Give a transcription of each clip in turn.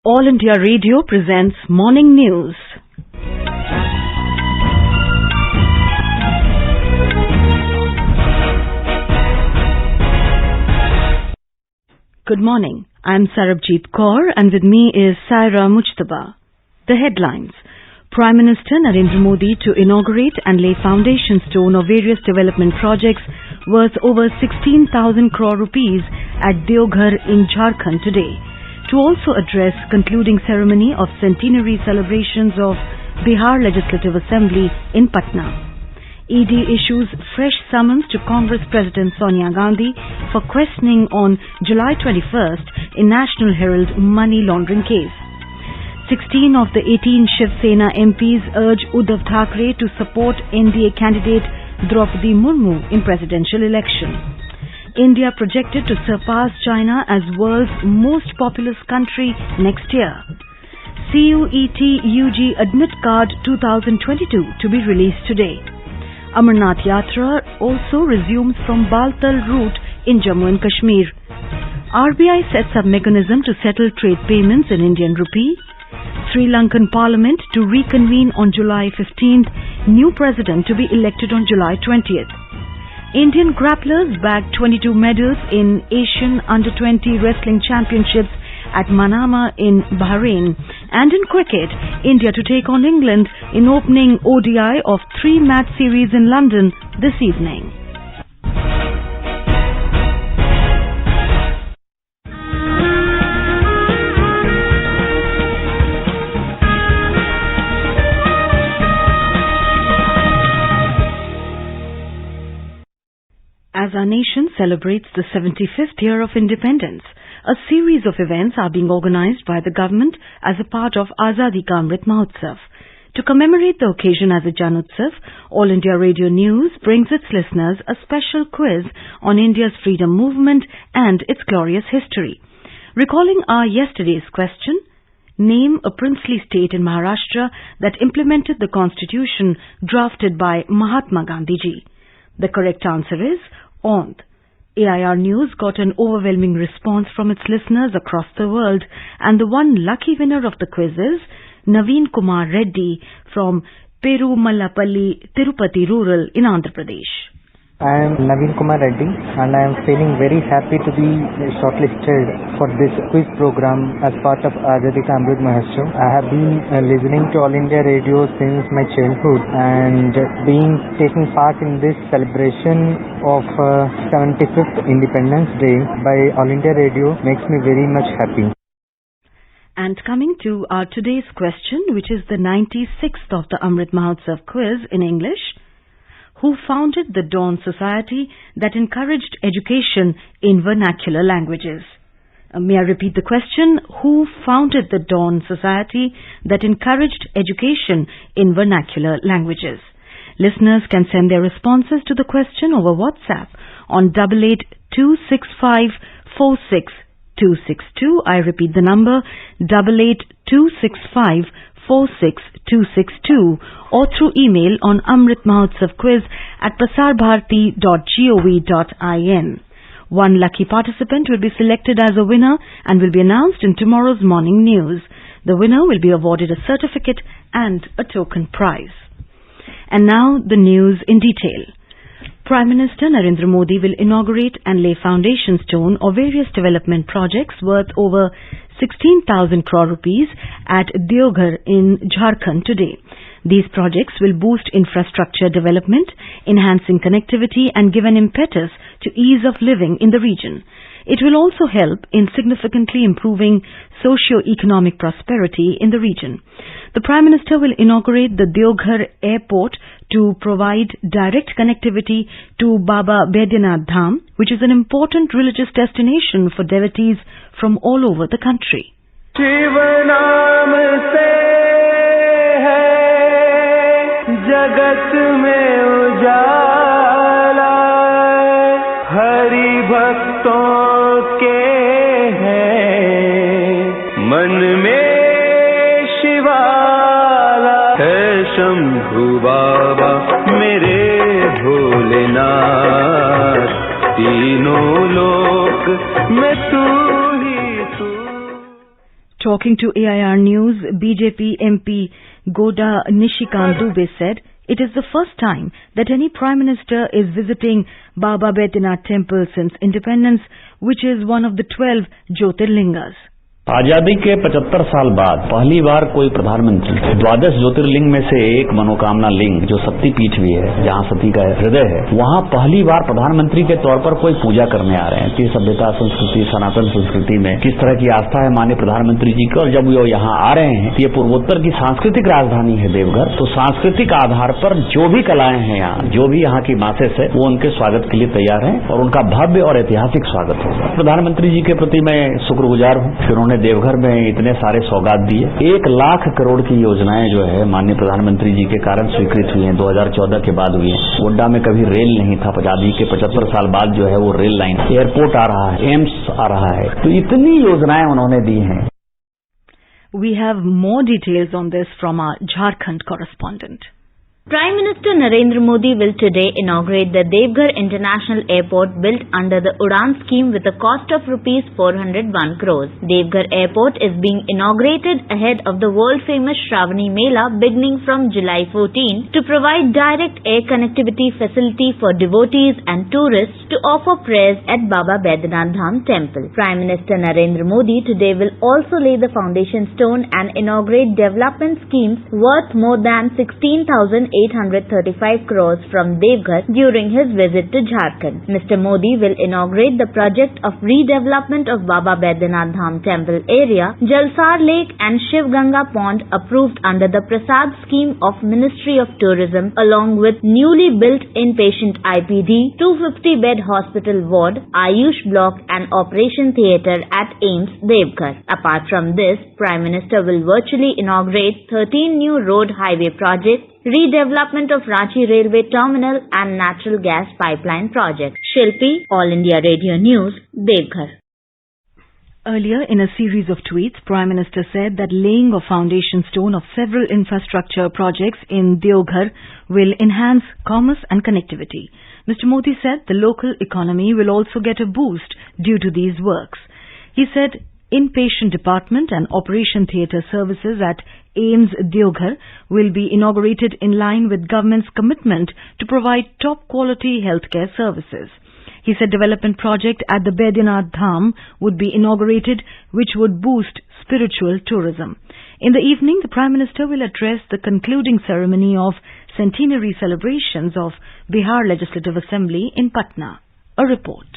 All India Radio presents Morning News. Good morning. I'm Sarabjeet Kaur and with me is Saira Mujtaba. The headlines. Prime Minister Narendra Modi to inaugurate and lay foundation stone of various development projects worth over 16,000 crore rupees at Deoghar in Jharkhand today. To also address concluding ceremony of centenary celebrations of Bihar Legislative Assembly in Patna. ED issues fresh summons to Congress President Sonia Gandhi for questioning on July 21st in National Herald money laundering case. 16 of the 18 Shiv Sena MPs urge Uddhav Thackeray to support NDA candidate Draupadi Murmu in presidential election. India projected to surpass China as world's most populous country next year. CUET UG Admit Card 2022 to be released today. Amarnath Yatra also resumes from Baltal route in Jammu and Kashmir. RBI sets up mechanism to settle trade payments in Indian rupee. Sri Lankan Parliament to reconvene on July 15th. New president to be elected on July 20th. Indian grapplers bagged 22 medals in Asian Under-20 Wrestling Championships at Manama in Bahrain. And in cricket, India to take on England in opening ODI of 3-match series in London this evening. As our nation celebrates the 75th year of independence, a series of events are being organized by the government as a part of Azadi Ka Amrit Mahotsav. To commemorate the occasion as a Janutsav, All India Radio News brings its listeners a special quiz on India's freedom movement and its glorious history. Recalling our yesterday's question, name a princely state in Maharashtra that implemented the constitution drafted by Mahatma Gandhi ji. The correct answer is Ondh. AIR News got an overwhelming response from its listeners across the world, and the one lucky winner of the quiz is Naveen Kumar Reddy from Perumallapalli, Tirupati Rural in Andhra Pradesh. I am Naveen Kumar Reddy and I am feeling very happy to be shortlisted for this quiz program as part of Azadi Ka Amrit Mahotsav. I have been listening to All India Radio since my childhood and taking part in this celebration of 75th Independence Day by All India Radio makes me very much happy. And coming to our today's question, which is the 96th of the Amrit Mahotsav quiz in English. Who founded the Dawn Society that encouraged education in vernacular languages? May I repeat the question? Who founded the Dawn Society that encouraged education in vernacular languages? Listeners can send their responses to the question over WhatsApp on 8826546262. I repeat the number 8826546262 or through email on amritmahotsav@prasarbharati.gov.in. One lucky participant will be selected as a winner and will be announced in tomorrow's morning news. The winner will be awarded a certificate and a token prize. And now the news in detail. Prime Minister Narendra Modi will inaugurate and lay foundation stone of various development projects worth over 16,000 crore rupees at Deoghar in Jharkhand today. These projects will boost infrastructure development, enhancing connectivity and give an impetus to ease of living in the region. It will also help in significantly improving socio-economic prosperity in the region. The Prime Minister will inaugurate the Deoghar Airport to provide direct connectivity to Baba Baidyanath Dham, which is an important religious destination for devotees from all over the country. Shiv नाम से है जगत में उजाला, हरि भक्तों के हैं मन में शिवाला है। शंभु बाबा मेरे भोलेनाथ, तीनों लोक में तू ही तू। Talking to AIR News, BJP MP Goda Nishikant Dubey said it is the first time that any Prime Minister is visiting Baba Baidyanath Temple since independence, which is one of the 12 Jyotirlingas. आजादी के 75 साल बाद पहली बार कोई प्रधानमंत्री 12 ज्योतिर्लिंग में से एक मनोकामना लिंग जो सती पीठ भी है, जहां सती का हृदय है, वहां पहली बार प्रधानमंत्री के तौर पर कोई पूजा करने आ रहे हैं। कि सभ्यता, संस्कृति, सनातन संस्कृति में किस तरह की आस्था है माननीय प्रधानमंत्री जी की, और जब वो यहाँ आ रहे हैं, ये पूर्वोत्तर की सांस्कृतिक राजधानी है देवघर, तो सांस्कृतिक आधार पर जो भी कलाएं हैं यहाँ, जो भी यहाँ की मासेस है, वो उनके स्वागत के लिए तैयार है और उनका भव्य और ऐतिहासिक स्वागत होगा। प्रधानमंत्री जी के प्रति मैं शुक्रगुजार हूँ कि उन्होंने देवघर में इतने सारे सौगात दिए। 1 लाख करोड़ की योजनाएं जो है माननीय प्रधानमंत्री जी के कारण स्वीकृत हुई हैं, 2014 के बाद हुई हैं। गोड्डा में कभी रेल नहीं था, आजादी के 75 साल बाद जो है वो रेल लाइन, एयरपोर्ट आ रहा है, एम्स आ रहा है, तो इतनी योजनाएं उन्होंने दी हैं। We have more details on this from our Jharkhand correspondent. Prime Minister Narendra Modi will today inaugurate the Devghar International Airport built under the Udan scheme with a cost of rupees 401 crores. Devghar Airport is being inaugurated ahead of the world-famous Shravani Mela beginning from July 14 to provide direct air connectivity facility for devotees and tourists to offer prayers at Baba Baidyanath Dham Temple. Prime Minister Narendra Modi today will also lay the foundation stone and inaugurate development schemes worth more than 16,835 crores from Devghar during his visit to Jharkhand. Mr. Modi will inaugurate the project of redevelopment of Baba Baidyanath Dham Temple area, Jalsar Lake and Shiv Ganga Pond approved under the Prasad scheme of Ministry of Tourism, along with newly built inpatient IPD, 250-bed hospital ward, Ayush block and operation theatre at AIIMS Devghar. Apart from this, Prime Minister will virtually inaugurate 13 new road highway projects, redevelopment of Ranchi Railway Terminal and natural gas pipeline project. Shilpi, All India Radio News, Devghar. Earlier, in a series of tweets, Prime Minister said that laying of foundation stone of several infrastructure projects in Devghar will enhance commerce and connectivity. Mr. Modi said the local economy will also get a boost due to these works. He said inpatient department and operation theatre services at AIIMS Devghar will be inaugurated in line with government's commitment to provide top quality healthcare services. He said development project at the Baidyanath Dham would be inaugurated, which would boost spiritual tourism. In the evening, the Prime Minister will address the concluding ceremony of centenary celebrations of Bihar Legislative Assembly in Patna. A report.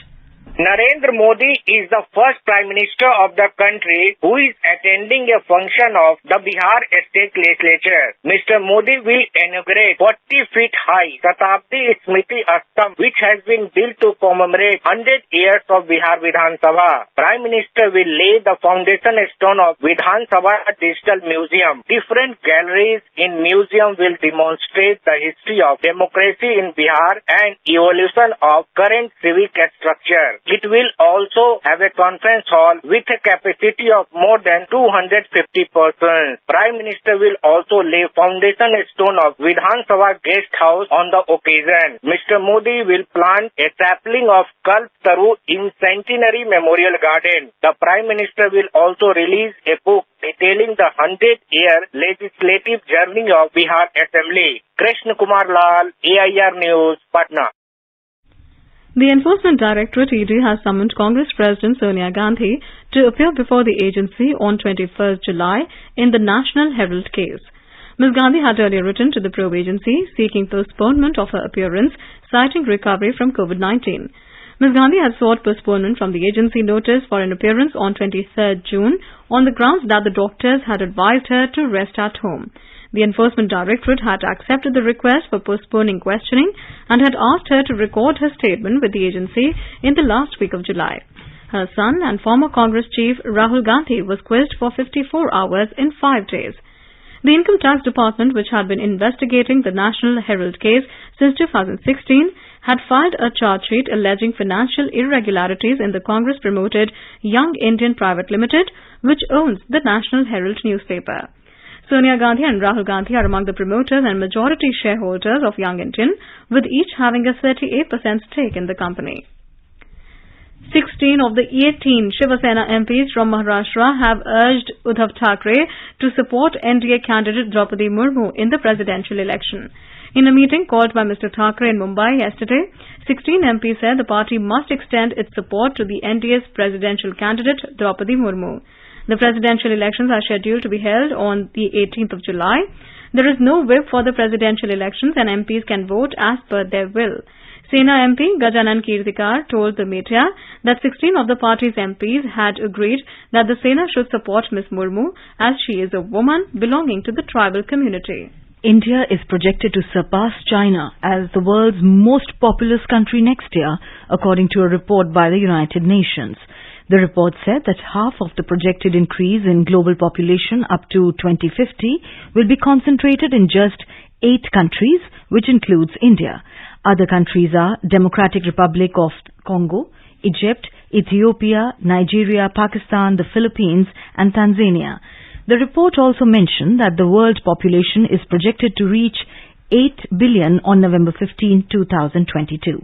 Narendra Modi is the first Prime Minister of the country who is attending a function of the Bihar State Legislature. Mr. Modi will inaugurate 40 feet high Shatabdi Smriti Astam, which has been built to commemorate 100 years of Bihar Vidhan Sabha. Prime Minister will lay the foundation stone of Vidhan Sabha Digital Museum. Different galleries in museum will demonstrate the history of democracy in Bihar and evolution of current civic structure. It will also have a conference hall with a capacity of more than 250 persons. Prime Minister will also lay foundation stone of Vidhan Sabha Guest House on the occasion. Mr. Modi will plant a sapling of Kalp Taru in Centenary Memorial Garden. The Prime Minister will also release a book detailing the 100-year legislative journey of Bihar Assembly. Krishna Kumar Lal, AIR News, Patna. The Enforcement Directorate ED has summoned Congress President Sonia Gandhi to appear before the agency on 21st July in the National Herald case. Ms. Gandhi had earlier written to the probe agency seeking postponement of her appearance, citing recovery from COVID-19. Ms. Gandhi had sought postponement from the agency notice for an appearance on 23rd June on the grounds that the doctors had advised her to rest at home. The Enforcement Directorate had accepted the request for postponing questioning and had asked her to record her statement with the agency in the last week of July. Her son and former Congress chief Rahul Gandhi was quizzed for 54 hours in 5 days. The Income Tax Department, which had been investigating the National Herald case since 2016, had filed a charge sheet alleging financial irregularities in the Congress-promoted Young Indian Private Limited, which owns the National Herald newspaper. Sonia Gandhi and Rahul Gandhi are among the promoters and majority shareholders of Young Indian, with each having a 38% stake in the company. 16 of the 18 Shiv Sena MPs from Maharashtra have urged Uddhav Thackeray to support NDA candidate Draupadi Murmu in the presidential election. In a meeting called by Mr. Thackeray in Mumbai yesterday, 16 MPs said the party must extend its support to the NDA's presidential candidate Draupadi Murmu. The presidential elections are scheduled to be held on the 18th of July. There is no whip for the presidential elections and MPs can vote as per their will. Sena MP Gajanan Kirtikar told the media that 16 of the party's MPs had agreed that the Sena should support Ms. Murmu as she is a woman belonging to the tribal community. India is projected to surpass China as the world's most populous country next year, according to a report by the United Nations. The report said that half of the projected increase in global population up to 2050 will be concentrated in just 8 countries, which includes India. Other countries are Democratic Republic of Congo, Egypt, Ethiopia, Nigeria, Pakistan, the Philippines and Tanzania. The report also mentioned that the world population is projected to reach 8 billion on November 15, 2022.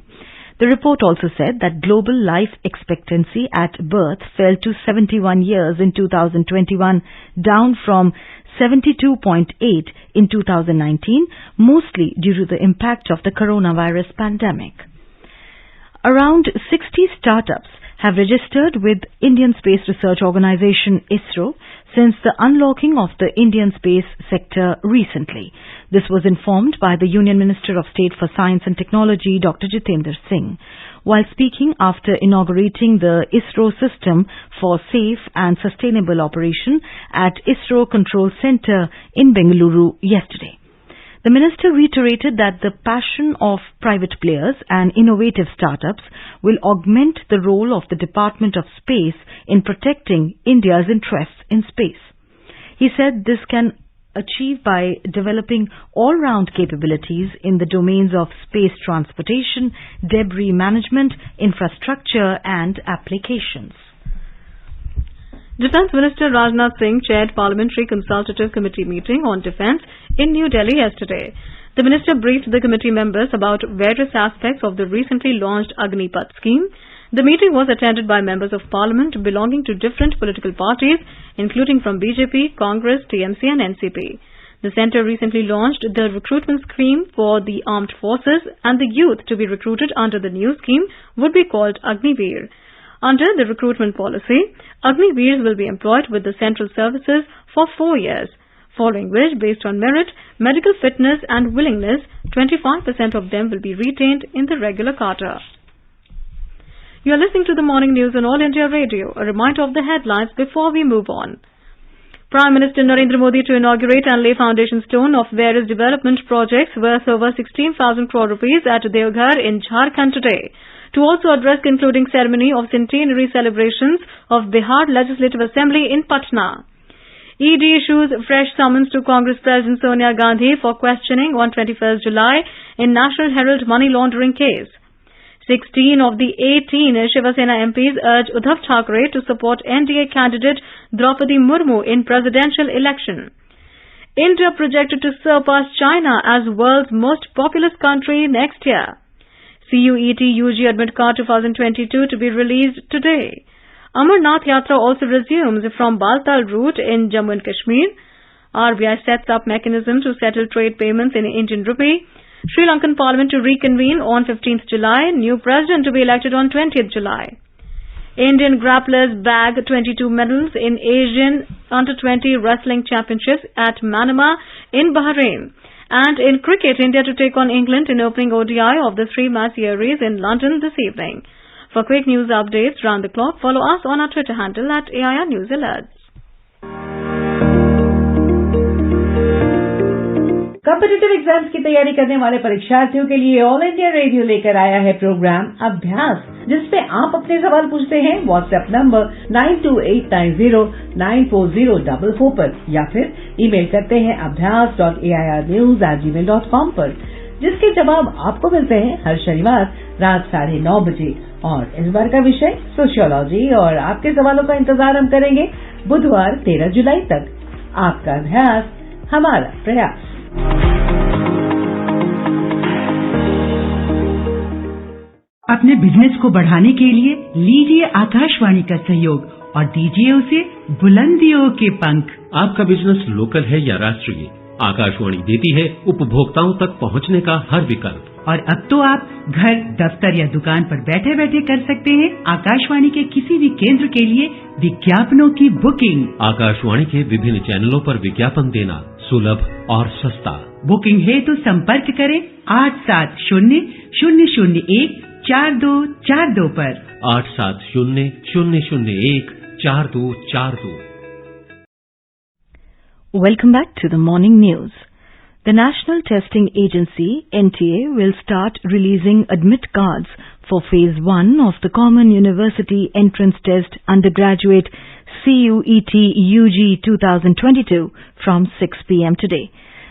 The report also said that global life expectancy at birth fell to 71 years in 2021, down from 72.8 in 2019, mostly due to the impact of the coronavirus pandemic. Around 60 startups have registered with Indian Space Research Organisation ISRO since the unlocking of the Indian space sector recently. This was informed by the Union Minister of State for Science and Technology, Dr. Jitendra Singh, while speaking after inaugurating the ISRO system for safe and sustainable operation at ISRO Control Center in Bengaluru yesterday. The minister reiterated that the passion of private players and innovative startups will augment the role of the Department of Space in protecting India's interests in space. He said this can achieve by developing all-round capabilities in the domains of space transportation, debris management, infrastructure and applications. Defence Minister Rajnath Singh chaired Parliamentary Consultative Committee meeting on defence in New Delhi yesterday. The minister briefed the committee members about various aspects of the recently launched Agnipath scheme. The meeting was attended by members of Parliament belonging to different political parties, including from BJP, Congress, TMC and NCP. The centre recently launched the recruitment scheme for the armed forces, and the youth to be recruited under the new scheme would be called Agniveer. Under the recruitment policy, Agniveers will be employed with the central services for 4 years, following which, based on merit, medical fitness and willingness, 25% of them will be retained in the regular cadre. You are listening to the morning news on All India Radio. A reminder of the headlines before we move on. Prime Minister Narendra Modi to inaugurate and lay foundation stone of various development projects worth over 16,000 crore rupees at Deoghar in Jharkhand today. To also address concluding ceremony of centenary celebrations of Bihar Legislative Assembly in Patna. ED issues fresh summons to Congress President Sonia Gandhi for questioning on 21st July in National Herald money laundering case. 16 of the 18 Shiv Sena MPs urge Uddhav Thackeray to support NDA candidate Draupadi Murmu in presidential election. India projected to surpass China as world's most populous country next year. CUET UG Admit Card 2022 to be released today. Amarnath Yatra also resumes from Baltal route in Jammu and Kashmir. RBI sets up mechanism to settle trade payments in Indian Rupee. Sri Lankan Parliament to reconvene on 15th July. New president to be elected on 20th July. Indian grapplers bag 22 medals in Asian Under-20 Wrestling Championships at Manama in Bahrain. And in cricket, India to take on England in opening ODI of the 3-match series in London this evening. For quick news updates round the clock, follow us on our Twitter handle at AIR News Alerts. Competitive exams की तैयारी करने वाले परीक्षार्थियों के लिए all India radio लेकर आया है प्रोग्राम अभ्यास, जिसमें आप अपने सवाल पूछते हैं व्हाट्सएप नंबर 9289094044 पर या फिर ईमेल करते हैं abhyas.airnews@gmail.com पर, जिसके जवाब आपको मिलते हैं हर शनिवार रात 9:30 बजे। और इस बार का विषय सोशियोलॉजी और आपके सवालों का इंतजार हम करेंगे बुधवार 13 जुलाई तक। आपका अभ्यास हमारा प्रयास। अपने बिजनेस को बढ़ाने के लिए लीजिए आकाशवाणी का सहयोग और दीजिए उसे बुलंदियों के पंख। आपका बिजनेस लोकल है या राष्ट्रीय, आकाशवाणी देती है उपभोक्ताओं तक पहुंचने का हर विकल्प। और अब तो आप घर, दफ्तर या दुकान पर बैठे बैठे कर सकते हैं आकाशवाणी के किसी भी केंद्र के लिए विज्ञापनों की बुकिंग। आकाशवाणी के विभिन्न चैनलों पर विज्ञापन देना सुलभ और सस्ता। बुकिंग है तो संपर्क करें 8700014242 पर। 8700014242। Welcome back to the morning news. The National Testing Agency, NTA, will start releasing admit cards for Phase 1 of the Common University Entrance Test Undergraduate CUET UG 2022 from 6 p.m. today.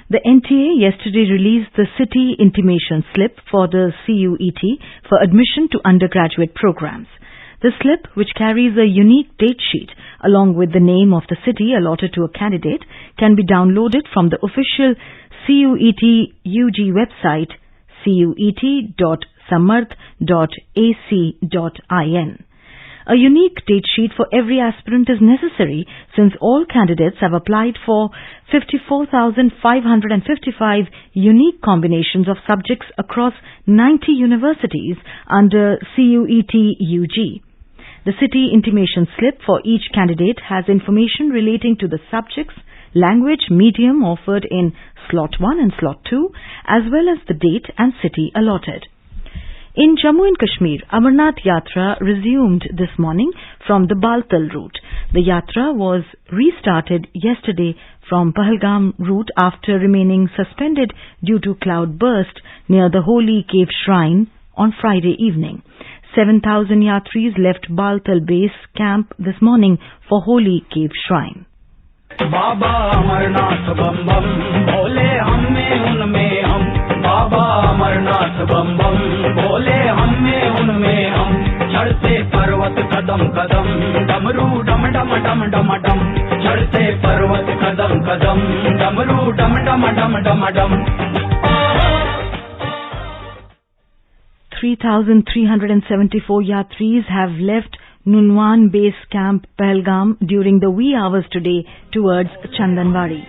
The NTA yesterday released the city intimation slip for the CUET for admission to undergraduate programs. The slip, which carries a unique date sheet along with the name of the city allotted to a candidate, can be downloaded from the official CUET UG website cuet.samarth.ac.in. A unique date sheet for every aspirant is necessary since all candidates have applied for 54,555 unique combinations of subjects across 90 universities under CUET UG. The city intimation slip for each candidate has information relating to the subjects, language, medium offered in Slot 1 and Slot 2, as well as the date and city allotted. In Jammu and Kashmir, Amarnath Yatra resumed this morning from the Baltal route. The Yatra was restarted yesterday from Pahalgam route after remaining suspended due to cloud burst near the Holy Cave Shrine on Friday evening. 7,000 Yatris left Baltal base camp this morning for Holy Cave Shrine. बाबा अमरनाथ बम बम बोले हमें उनमें हम, बाबा अमरनाथ बम बम बोले हमें उनमें हम, चढ़ते पर्वत कदम कदम डमरू डम डम डम डम डम, चढ़ते पर्वत कदम कदम डमरू डम डम डम डम डम। 3,374 Yatris have left Nunwan Base Camp Pahalgam during the wee hours today towards Chandanwadi.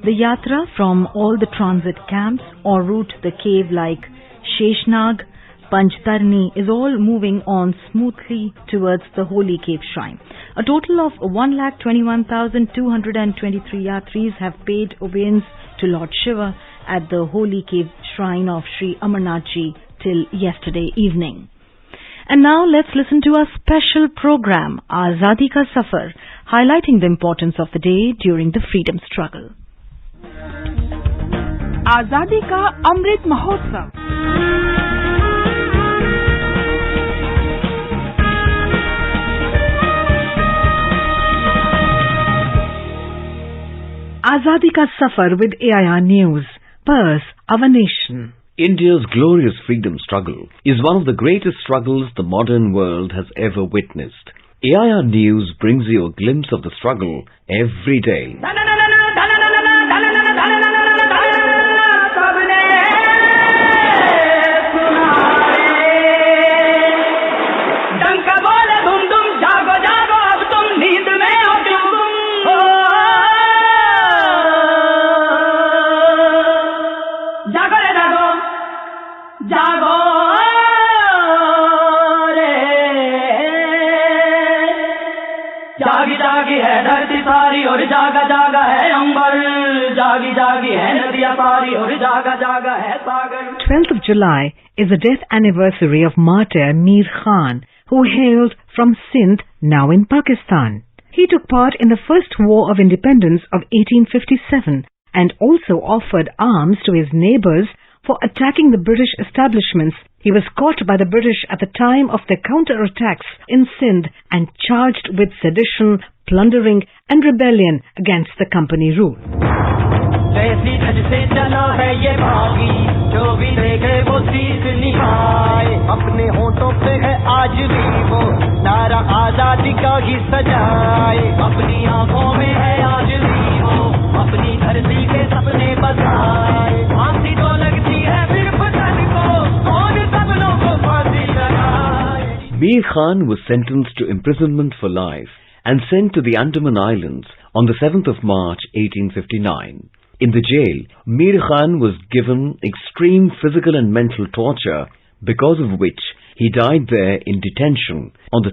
The Yatra from all the transit camps or route the cave like Sheshnag, Panchtarni is all moving on smoothly towards the Holy Cave Shrine. A total of 1,21,223 Yatris have paid obeisance to Lord Shiva at the Holy Cave Shrine of Sri Amarnath Ji till yesterday evening. And now let's listen to a special program, Azadi Ka Safar, highlighting the importance of the day during the freedom struggle. आजादी का Amrit Mahotsav. Azadi Ka Safar with AIR News. Purse, our nation. India's glorious freedom struggle is one of the greatest struggles the modern world has ever witnessed. AIR News brings you a glimpse of the struggle every day. जागी जागी है धरती सारी और जागा जागा है अंबर, जागी जागी है नदियां सारी और जागा जागा है सागर। 12th of July is the death anniversary of martyr Mir Khan, who hailed from Sindh, now in Pakistan. He took part in the first war of independence of 1857 and also offered arms to his neighbours for attacking the British establishments. He was caught by the British at the time of their counter-attacks in Sindh and charged with sedition, plundering and rebellion against the company rule. जैसी धज से चला है ये बागी, जो भी देखे वो शीश निभाए, अपने होठों पे है आज भी वो नारा आजादी का ही सजाए, अपनी आंखों में है आज भी वो अपनी धरती के सपने बसाए, फांसी तो लगती है फिर पतन को और सपनों को फांसी लगा। Mir Khan was sentenced to imprisonment for life and sent to the Andaman Islands on the 7th of March 1859. In the jail, Mir Khan was given extreme physical and mental torture, because of which he died there in detention on the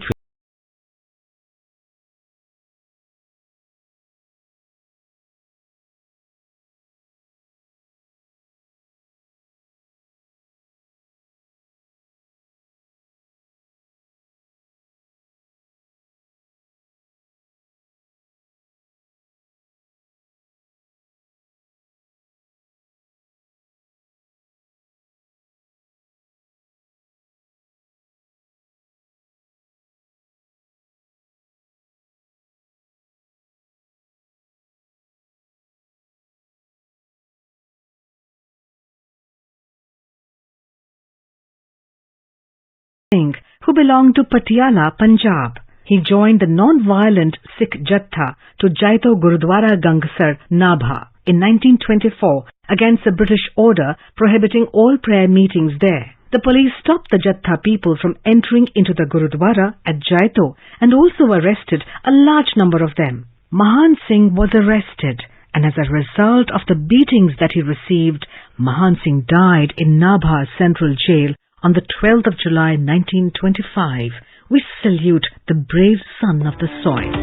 Singh, who belonged to Patiala, Punjab. He joined the non-violent Sikh Jatha to Jaito Gurudwara Gangsar, Nabha in 1924 against a British order prohibiting all prayer meetings there. The police stopped the Jatha people from entering into the Gurudwara at Jaito and also arrested a large number of them. Mahan Singh was arrested, and as a result of the beatings that he received, Mahan Singh died in Nabha Central Jail on the 12th of July 1925. We salute the brave son of the soil.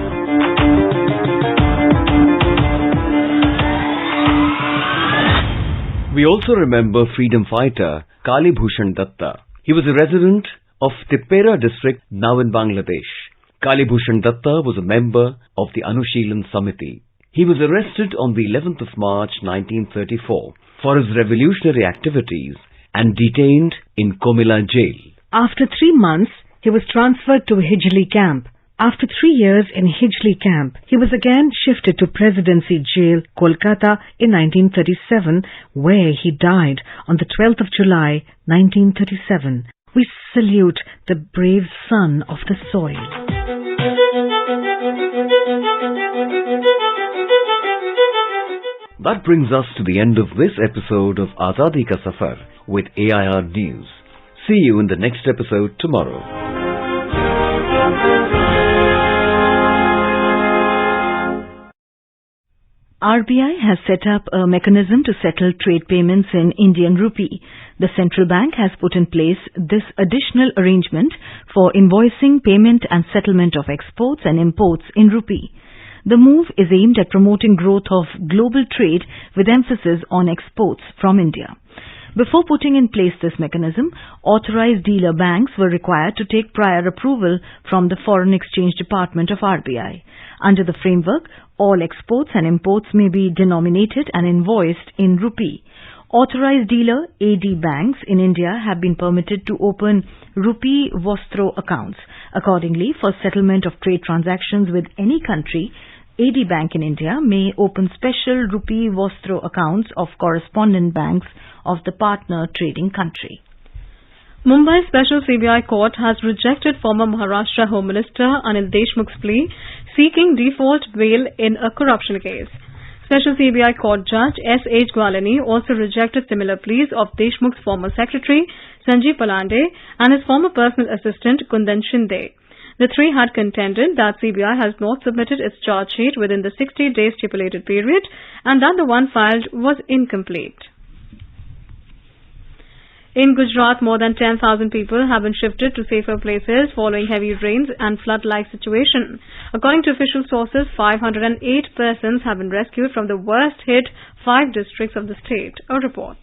We also remember freedom fighter Kali Bhushan Dutta. He was a resident of Tippera district, now in Bangladesh. Kali Bhushan Dutta was a member of the Anushilan Samiti. He was arrested on the 11th of March 1934 for his revolutionary activities and detained in Komila jail. After 3 months, he was transferred to Hijli camp. After 3 years in Hijli camp, he was again shifted to Presidency Jail, Kolkata in 1937, where he died on the 12th of July 1937. We salute the brave son of the soil. That brings us to the end of this episode of Azadi Ka Safar with AIR News. See you in the next episode tomorrow. RBI has set up a mechanism to settle trade payments in Indian rupee. The central bank has put in place this additional arrangement for invoicing, payment and settlement of exports and imports in rupee. The move is aimed at promoting growth of global trade with emphasis on exports from India. Before putting in place this mechanism, authorized dealer banks were required to take prior approval from the Foreign Exchange Department of RBI. Under the framework, all exports and imports may be denominated and invoiced in rupee. Authorized dealer AD banks in India have been permitted to open rupee Vostro accounts. Accordingly, for settlement of trade transactions with any country, AD Bank in India may open special rupee Vostro accounts of correspondent banks of the partner trading country. Mumbai Special CBI Court has rejected former Maharashtra Home Minister Anil Deshmukh's plea seeking default bail in a corruption case. Special CBI Court Judge S.H. Gwalani also rejected similar pleas of Deshmukh's former secretary Sanjeev Palande and his former personal assistant Kundan Shinde. The three had contended that CBI has not submitted its charge sheet within the 60-day stipulated period and that the one filed was incomplete. In Gujarat, more than 10,000 people have been shifted to safer places following heavy rains and flood-like situation. According to official sources, 508 persons have been rescued from the worst-hit 5 districts of the state. A report.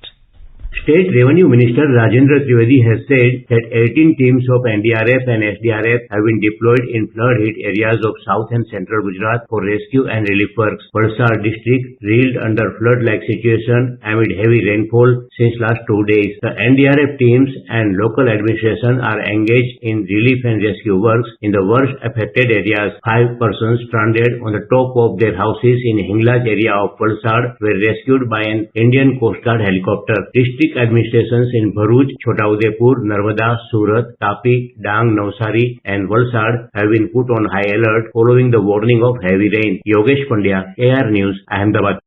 State Revenue Minister Rajendra Trivedi has said that 18 teams of NDRF and SDRF have been deployed in flood-hit areas of South and Central Gujarat for rescue and relief works. Valsad district reeled under flood-like situation amid heavy rainfall since last 2 days. The NDRF teams and local administration are engaged in relief and rescue works in the worst affected areas. 5 persons stranded on the top of their houses in Hinglaj area of Valsad were rescued by an Indian Coast Guard helicopter. District administrations in Bharuch, Chota Udeipur, Narmada, Surat, Tapi, Dang, Navsari and Valsad have been put on high alert following the warning of heavy rain. Yogesh Pandya, AR News, Ahmedabad.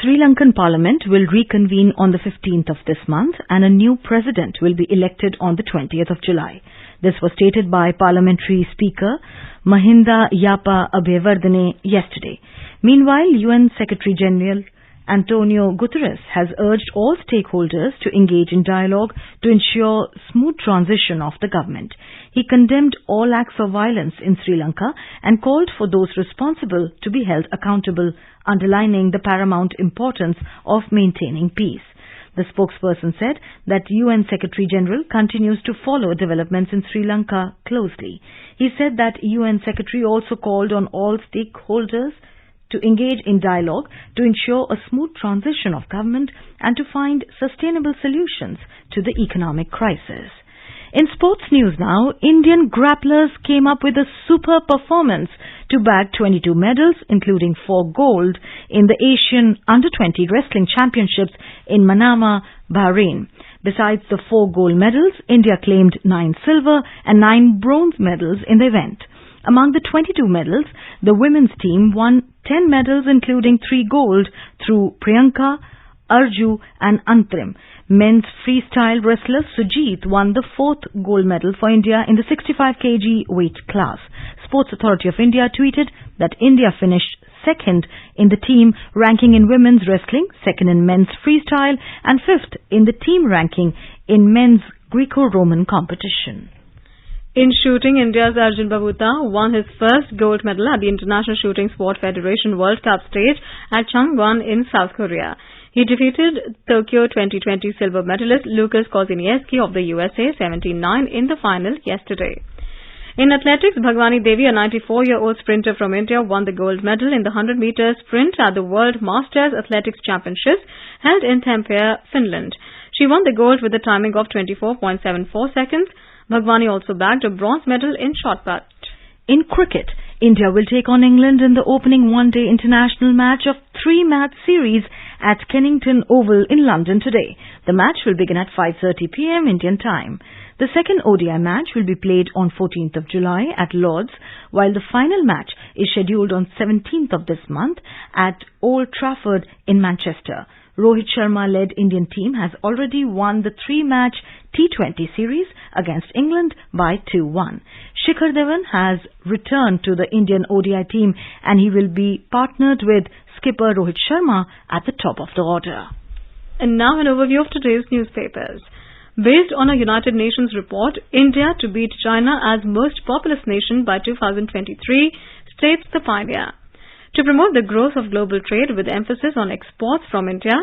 Sri Lankan Parliament will reconvene on the 15th of this month and a new president will be elected on the 20th of July. This was stated by Parliamentary Speaker Mahinda Yapa Abeyewardene yesterday. Meanwhile, UN Secretary General Antonio Guterres has urged all stakeholders to engage in dialogue to ensure smooth transition of the government. He condemned all acts of violence in Sri Lanka and called for those responsible to be held accountable, underlining the paramount importance of maintaining peace. The spokesperson said that UN Secretary General continues to follow developments in Sri Lanka closely. He said that UN Secretary also called on all stakeholders to engage in dialogue to ensure a smooth transition of government and to find sustainable solutions to the economic crisis. In sports news now, Indian grapplers came up with a superb performance to bag 22 medals, including 4 gold, in the Asian Under-20 Wrestling Championships in Manama, Bahrain. Besides the 4 gold medals, India claimed 9 silver and 9 bronze medals in the event. Among the 22 medals, the women's team won 10 medals, including 3 gold through Priyanka, Arju and Antrim. Men's freestyle wrestler Sujit won the 4th gold medal for India in the 65 kg weight class. Sports Authority of India tweeted that India finished second in the team ranking in women's wrestling, second in men's freestyle, and 5th in the team ranking in men's Greco-Roman competition. In shooting, India's Arjun Babutta won his first gold medal at the International Shooting Sport Federation World Cup stage at Changwon in South Korea. He defeated Tokyo 2020 silver medalist Lucas Kozinieski of the USA 17-9 in the final yesterday. In athletics, Bhagwani Devi, a 94-year-old sprinter from India, won the gold medal in the 100-meter sprint at the World Masters Athletics Championships held in Tampere, Finland. She won the gold with a timing of 24.74 seconds. Bhagwani also bagged a bronze medal in shot put. In cricket, India will take on England in the opening one-day international match of 3-match series at Kennington Oval in London today. The match will begin at 5:30 p.m. Indian time. The second ODI match will be played on 14th of July at Lord's, while the final match is scheduled on 17th of this month at Old Trafford in Manchester. Rohit Sharma-led Indian team has already won the 3-match T20 series against England by 2-1. Shikhar Dhawan has returned to the Indian ODI team and he will be partnered with skipper Rohit Sharma at the top of the order. And now an overview of today's newspapers. Based on a United Nations report, India to beat China as most populous nation by 2023, states the pioneer. To promote the growth of global trade with emphasis on exports from India,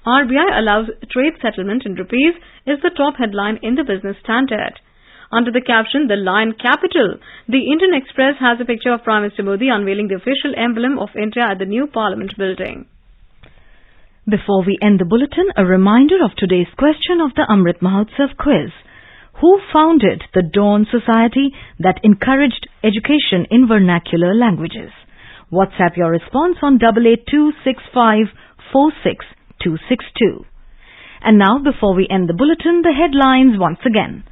RBI allows trade settlement in rupees is the top headline in the Business Standard. Under the caption, The Lion Capital, the Indian Express has a picture of Prime Minister Modi unveiling the official emblem of India at the new Parliament building. Before we end the bulletin, a reminder of today's question of the Amrit Mahotsav quiz. Who founded the Dawn Society that encouraged education in vernacular languages? WhatsApp your response on 8826546262. And now, before we end the bulletin, the headlines once again.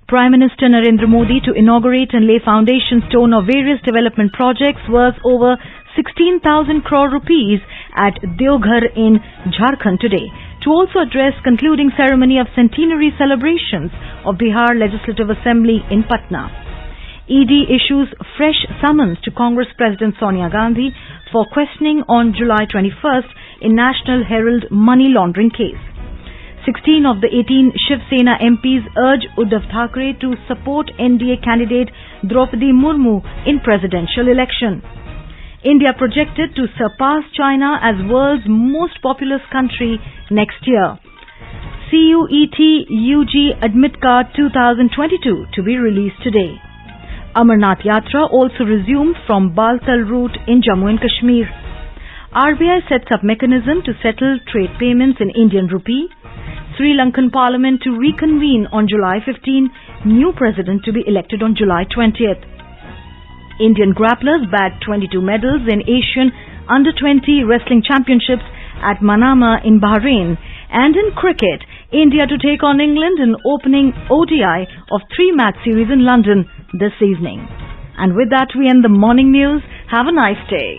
Prime Minister Narendra Modi to inaugurate and lay foundation stone of various development projects worth over 16,000 crore rupees at Deoghar in Jharkhand today, to also address concluding ceremony of centenary celebrations of Bihar Legislative Assembly in Patna. ED issues fresh summons to Congress President Sonia Gandhi for questioning on July 21st in National Herald money laundering case. 16 of the 18 Shiv Sena MPs urge Uddhav Thackeray to support NDA candidate Draupadi Murmu in presidential election. India projected to surpass China as world's most populous country next year. CUET UG Admit Card 2022 to be released today. Amarnath Yatra also resumed from Baltal route in Jammu and Kashmir. RBI sets up mechanism to settle trade payments in Indian rupee. Sri Lankan Parliament to reconvene on July 15. New president to be elected on July 20th. Indian grapplers bagged 22 medals in Asian Under-20 Wrestling Championships at Manama in Bahrain. And in cricket, India to take on England in opening ODI of 3-match series in London this evening. And with that, we end the morning news. Have a nice day.